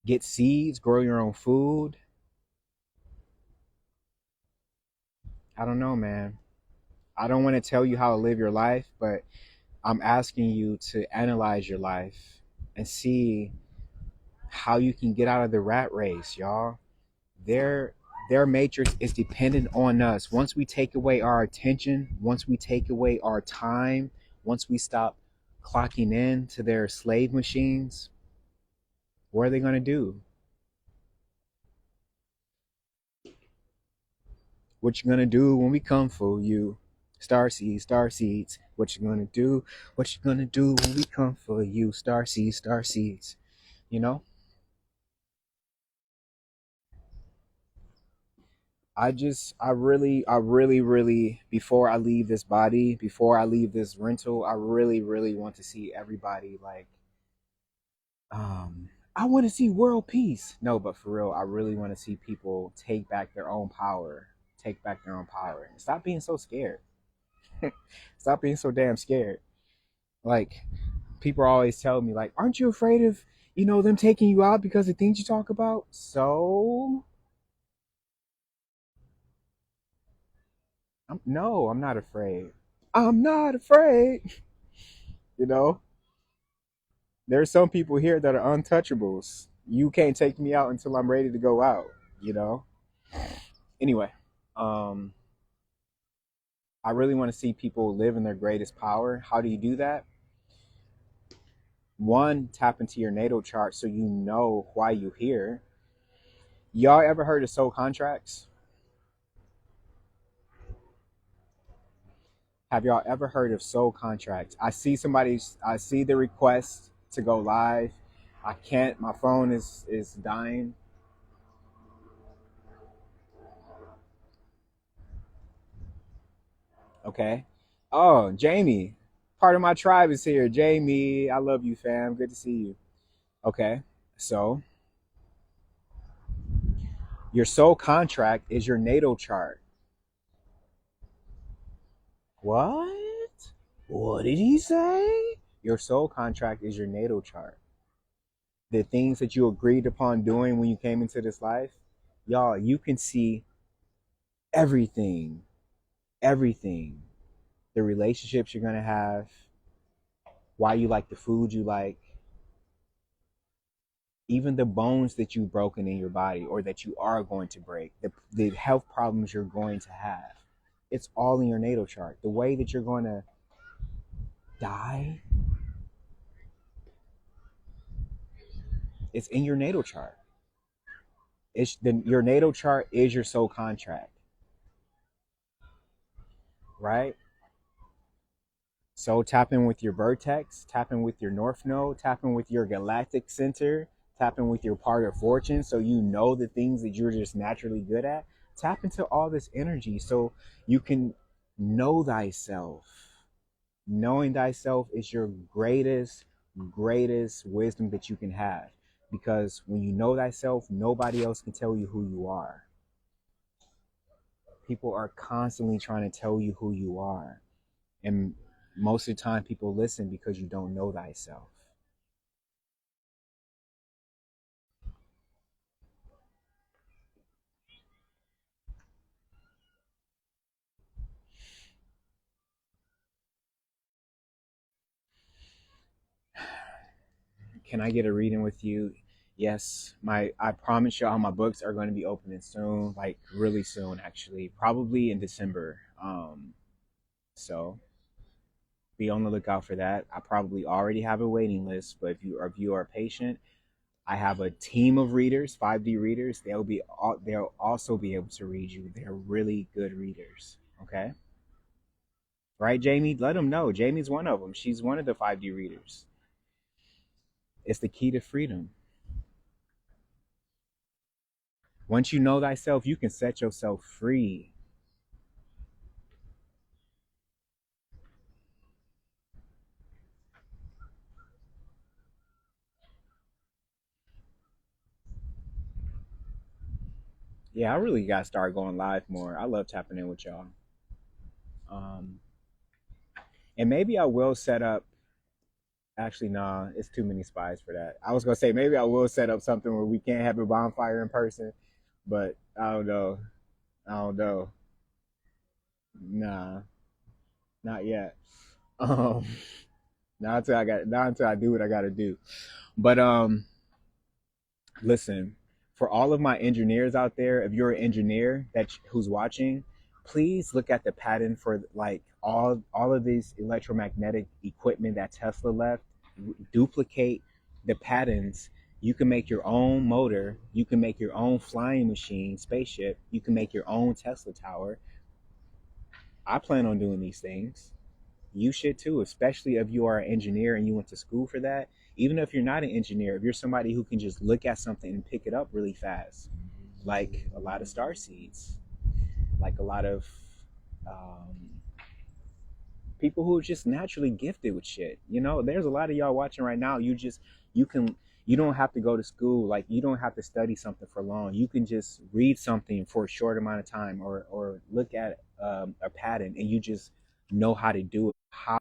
get seeds, grow your own food. I don't know, man. I don't want to tell you how to live your life, but I'm asking you to analyze your life and see how you can get out of the rat race, y'all. Their their matrix is dependent on us. Once we take away our attention, once we take away our time, once we stop clocking in to their slave machines, what are they going to do? What you gonna do when we come for you? Star seeds, star seeds. What you gonna do? What you gonna do when we come for you? Star seeds, star seeds. You know, I really, before I leave this body, before I leave this rental, I really, really want to see everybody like, I want to see world peace. No, but for real, I really want to see people take back their own power, take back their own power, and stop being so scared. Stop being so damn scared. Like, people always tell me, like, aren't you afraid of, them taking you out because of things you talk about? So, no, I'm not afraid. I'm not afraid. You know, there's some people here that are untouchables. You can't take me out until I'm ready to go out, you know? Anyway, um, I really want to see people live in their greatest power. How do you do that? One, tap into your natal chart so you know why you're here. Y'all ever heard of soul contracts? Have y'all ever heard of soul contracts? I see the request to go live. I can't, my phone is dying. Okay. Oh, Jamie, part of my tribe is here. Jamie, I love you, fam. Good to see you. Okay. So, your soul contract is your natal chart. What? What did he say? Your soul contract is your natal chart. The things that you agreed upon doing when you came into this life, y'all, you can see everything, everything. The relationships you're going to have, why you like the food you like, even the bones that you've broken in your body or that you are going to break, the health problems you're going to have. It's all in your natal chart. The way that you're going to die, it's in your natal chart. Your natal chart is your soul contract, right? So tap in with your vertex, tap in with your north node, tap in with your galactic center, tap in with your part of fortune so you know the things that you're just naturally good at. Tap into all this energy so you can know thyself. Knowing thyself is your greatest wisdom that you can have, because when you know thyself, nobody else can tell you who you are. People are constantly trying to tell you who you are, and most of the time people listen because you don't know thyself. Can I get a reading with you? Yes, my I promise y'all my books are going to be opening soon, like really soon actually, probably in December. So be on the lookout for that. I probably already have a waiting list, but if you are patient, I have a team of readers, 5D readers. They'll also be able to read you. They're really good readers. Okay, right, Jamie? Let them know. Jamie's one of them. She's one of the 5D readers. It's the key to freedom. Once you know thyself, you can set yourself free. Yeah, I really got to start going live more. I love tapping in with y'all. Um, and maybe I will set up. Actually, nah, it's too many spies for that. I was gonna say maybe I will set up something where we can't have a bonfire in person, but I don't know. I don't know. Nah, not yet. Um, not until I do what I got to do. But listen, for all of my engineers out there, if you're an engineer who's watching, please look at the pattern for like all of these electromagnetic equipment that Tesla left. Duplicate the patterns. You can make your own motor. You can make your own flying machine, spaceship. You can make your own Tesla tower. I plan on doing these things. You should too, especially if you are an engineer and you went to school for that. Even if you're not an engineer, if you're somebody who can just look at something and pick it up really fast, like a lot of star seeds, like a lot of um, people who are just naturally gifted with shit. There's a lot of y'all watching right now. You can you don't have to go to school. Like you don't have to study something for long. You can just read something for a short amount of time, or look at a pattern, and you just know how to do it. How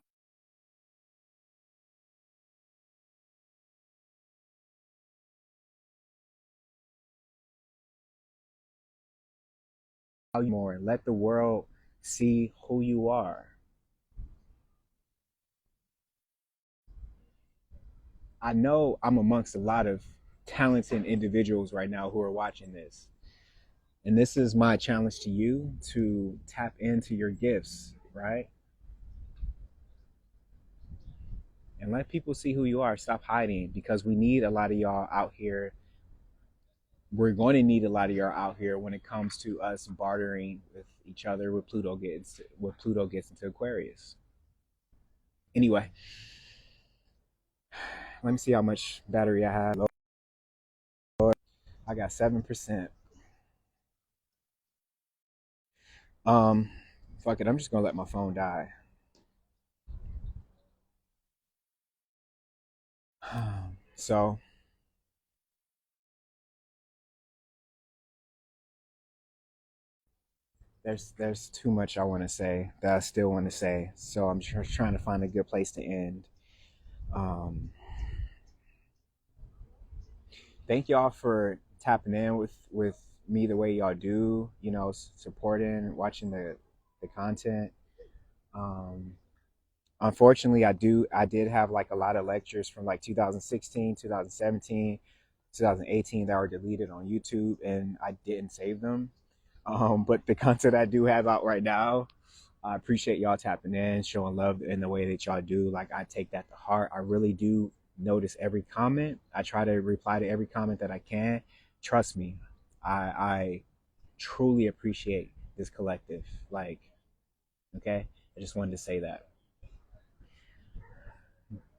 more. Let the world see who you are. I know I'm amongst a lot of talented individuals right now who are watching this. And this is my challenge to you, to tap into your gifts, right? And let people see who you are. Stop hiding, because we need a lot of y'all out here. We're going to need a lot of y'all out here when it comes to us bartering with each other when Pluto gets into Aquarius. Anyway, let me see how much battery I have. I got 7%. Um, Fuck it. I'm just gonna let my phone die. So there's too much I want to say that I still want to say. So I'm just trying to find a good place to end. Um, Thank y'all for tapping in with me the way y'all do. Supporting, watching the content. Um, Unfortunately, I did have like a lot of lectures from like 2016, 2017, 2018 that were deleted on YouTube, and I didn't save them. But the content I do have out right now, I appreciate y'all tapping in, showing love in the way that y'all do. Like I take that to heart. I really do notice every comment. I try to reply to every comment that I can. Trust me, I truly appreciate this collective. Like, okay, I just wanted to say that.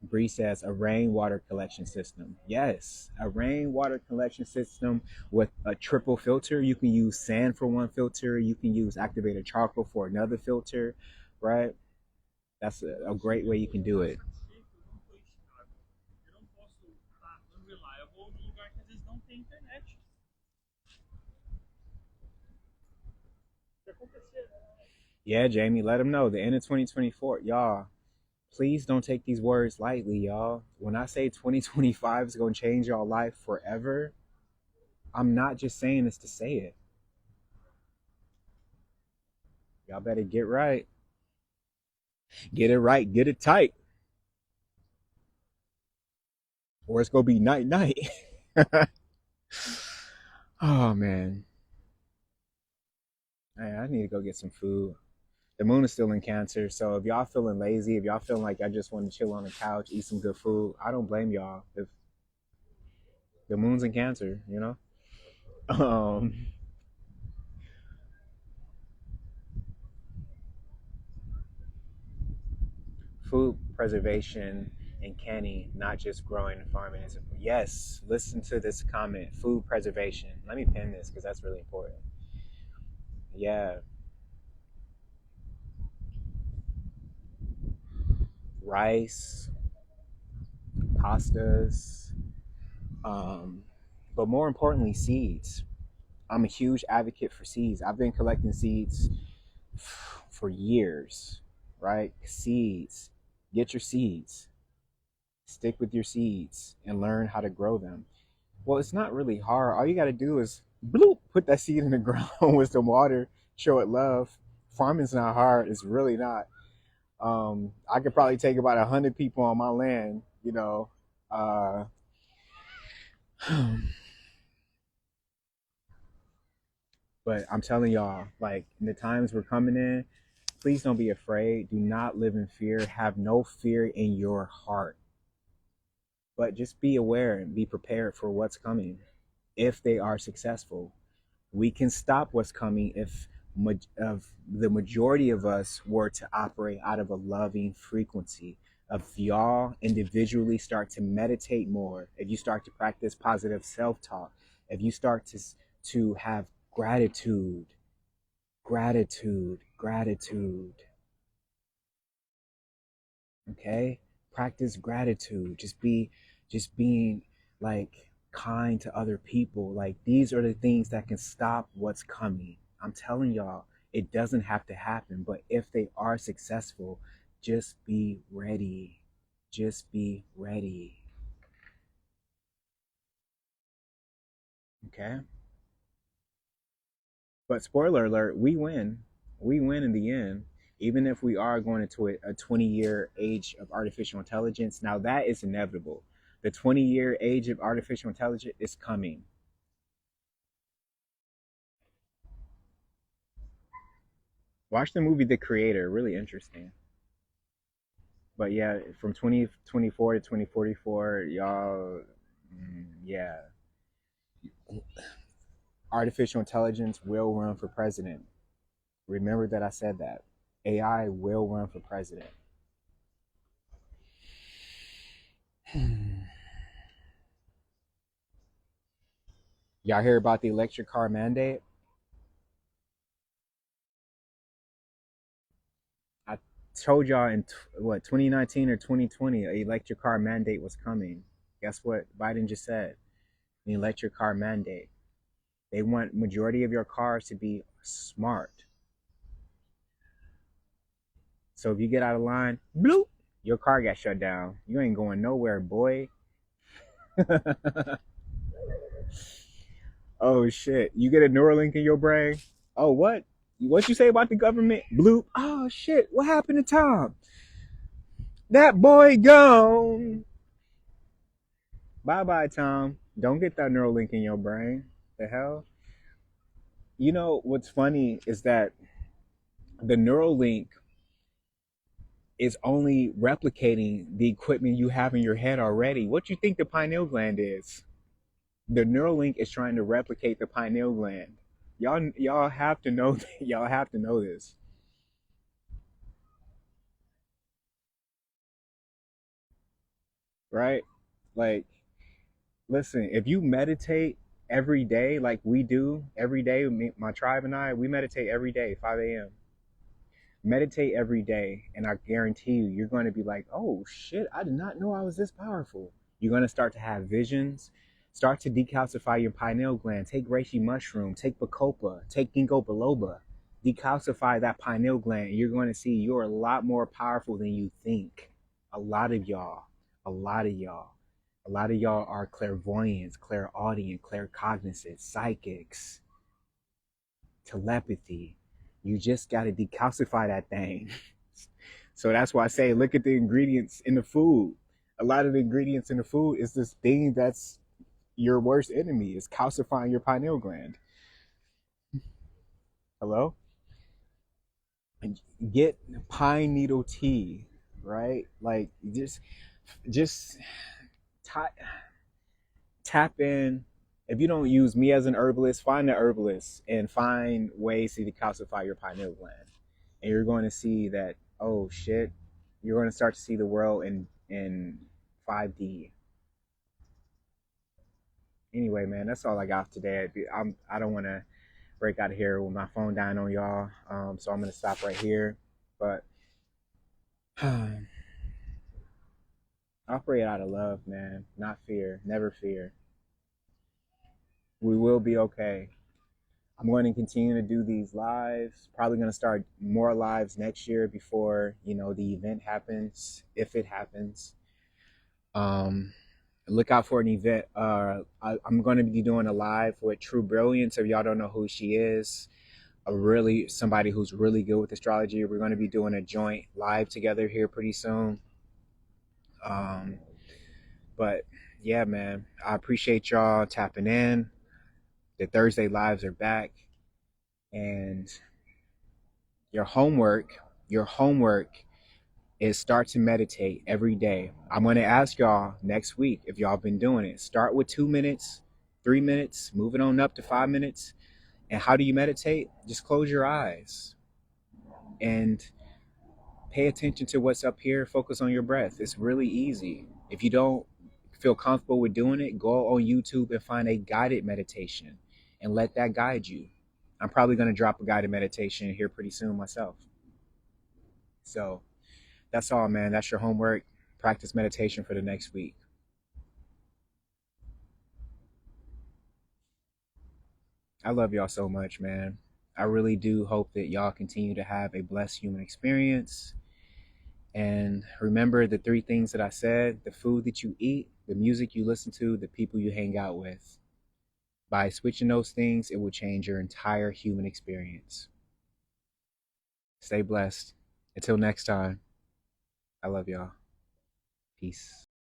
Bree says a rainwater collection system. Yes, a rainwater collection system with a triple filter. You can use sand for one filter. You can use activated charcoal for another filter, right? That's a great way you can do it. Yeah, Jamie, let them know the end of 2024, y'all. Please don't take these words lightly, y'all. When I say 2025 is going to change y'all life forever, I'm not just saying this to say it. Y'all better get right. Get it right. Get it tight. Or it's going to be night night. Oh, man. Hey, I need to go get some food. The moon is still in Cancer. So if y'all feeling lazy, if y'all feeling like I just want to chill on the couch, eat some good food, I don't blame y'all. If the moon's in Cancer, you know? Um, food preservation and canning, not just growing and farming. Yes, listen to this comment. Food preservation. Let me pin this because that's really important. Yeah, rice, pastas, um, but more importantly, seeds. I'm a huge advocate for seeds. I've been collecting seeds for years, right? Seeds. Get your seeds. Stick with your seeds and learn how to grow them. Well, it's not really hard. All you got to do is bloop, put that seed in the ground with some water, show it love. Farming's not hard. It's really not. I could probably take about 100 people on my land, uh, but I'm telling y'all, like in the times we're coming in, please don't be afraid. Do not live in fear. Have no fear in your heart, but just be aware and be prepared for what's coming. If they are successful, we can stop what's coming if of the majority of us were to operate out of a loving frequency. If y'all individually start to meditate more, if you start to practice positive self-talk, if you start to have gratitude, gratitude, okay, practice gratitude. Just being like kind to other people. Like these are the things that can stop what's coming. I'm telling y'all, it doesn't have to happen, but if they are successful, just be ready. Just be ready. Okay, but spoiler alert, we win. We win in the end, even if we are going into a 20-year age of artificial intelligence. Now that is inevitable. The 20-year age of artificial intelligence is coming. Watch the movie The Creator, really interesting. But yeah, from 2024 to 2044, y'all, yeah, artificial intelligence will run for president. Remember that I said that. AI will run for president. Y'all hear about the electric car mandate? I told y'all in what 2019 or 2020, an electric car mandate was coming. Guess what Biden just said? The electric car mandate. They want majority of your cars to be smart. So if you get out of line, bloop, your car got shut down. You ain't going nowhere, boy. Oh shit! You get a Neuralink in your brain. Oh what? What you say about the government? Bloop. Oh shit! What happened to Tom? That boy gone. Bye bye, Tom. Don't get that Neuralink in your brain. The hell? You know what's funny is that the Neuralink is only replicating the equipment you have in your head already. What you think the pineal gland is? The Neuralink is trying to replicate the pineal gland. Y'all have to know y'all have to know this. right? Like, listen, if you meditate every day, like we do every day, my tribe and I, we meditate every day, 5 a.m. Meditate every day, and I guarantee you, you're going to be like, oh shit, I did not know I was this powerful. You're going to start to have visions, start to decalcify your pineal gland, take reishi mushroom, take bacopa, take ginkgo biloba, decalcify that pineal gland, and you're going to see you're a lot more powerful than you think. A lot of y'all, a lot of y'all, a lot of y'all are clairvoyants, clairaudient, claircognizant, psychics, telepathy. You just got to decalcify that thing. So that's why I say, look at the ingredients in the food. A lot of the ingredients in the food is this thing that's your worst enemy, is calcifying your pineal gland. Hello? And get pine needle tea, right? Like just ta- tap in. If you don't use me as an herbalist, find the herbalist and find ways to decalcify your pineal gland. And you're going to see that, oh shit, you're going to start to see the world in 5D. Anyway, man, that's all I got today. I don't want to break out of here with my phone dying on y'all. So I'm going to stop right here. But operate out of love, man, not fear. Never fear. We will be okay. I'm going to continue to do these lives. Probably going to start more lives next year before, the event happens, if it happens. Look out for an event. I'm going to be doing a live with True Brilliance. If y'all don't know who she is, somebody who's really good with astrology. We're going to be doing a joint live together here pretty soon. But yeah, man, I appreciate y'all tapping in. The Thursday lives are back, and your homework is start to meditate every day. I'm going to ask y'all next week if y'all been doing it. Start with 2 minutes, 3 minutes, move it on up to 5 minutes. And how do you meditate? Just close your eyes and pay attention to what's up here. Focus on your breath. It's really easy. If you don't feel comfortable with doing it, go on YouTube and find a guided meditation and let that guide you. I'm probably going to drop a guided meditation here pretty soon myself. So that's all, man. That's your homework. Practice meditation for the next week. I love y'all so much, man. I really do hope that y'all continue to have a blessed human experience. And remember the 3 things that I said: the food that you eat, the music you listen to, the people you hang out with. By switching those things, it will change your entire human experience. Stay blessed. Until next time, I love y'all. Peace.